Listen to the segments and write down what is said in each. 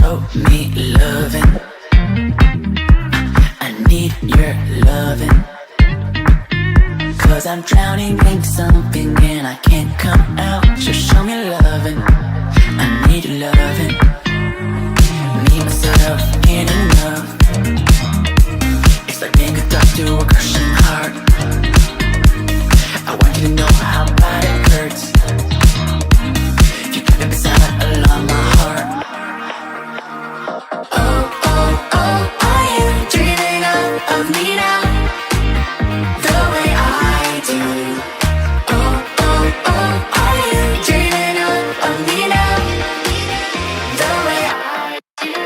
Show me loving. I need your loving. Cause I'm drowning in something and I can't come out. So show me loving. I need your loving. Me, myself, ain't enough. It's like being a doctor to a crushing heart. I want you to know how bad it hurts. You got me beside along my heart. Oh, oh, oh, are you dreaming of me now? The way I do. Oh, oh, oh, are you dreaming of me now? The way I do.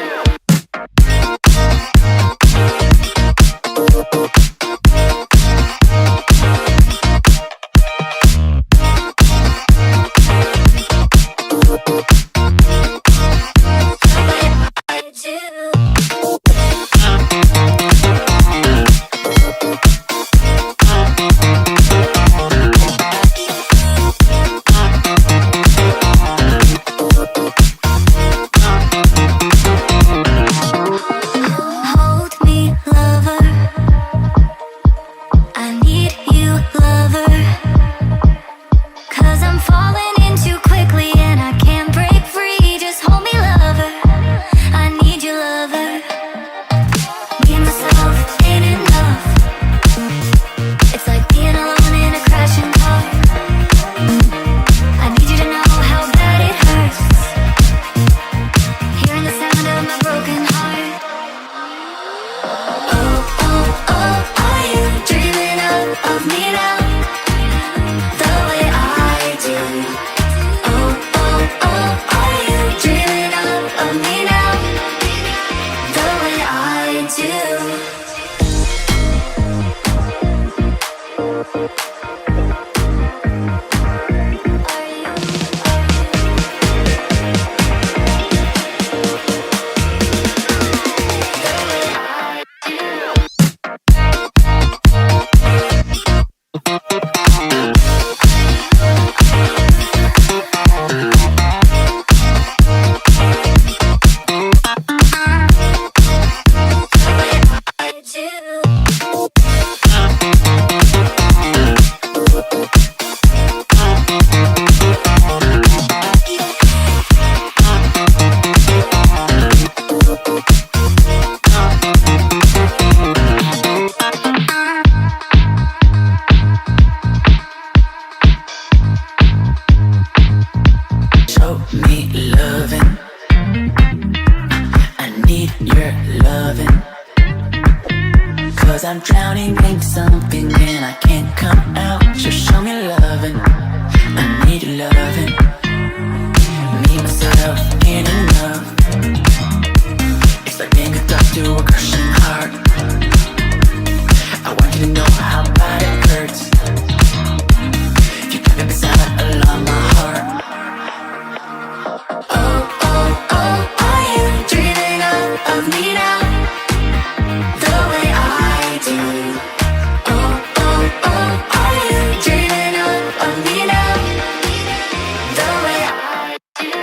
Show me loving. I need your loving. Cause I'm drowning in something and I can't come out. So show me loving. I need your loving. Me, myself, ain't enough. It's like being a doctor to a crushing heart. I want you to know how bad it hurts. You got me beside along my heart. Oh, oh, oh, are you dreaming of me now? The way I do. Oh, oh, oh, are you dreaming of me now? The way I do.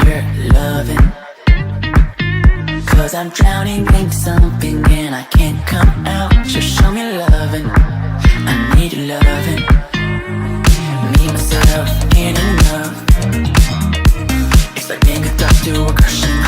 your loving, 'cause I'm drowning in something and I can't come out. So show me loving, I need your loving. Me, myself, ain't enough. It's like being a doctor or crushing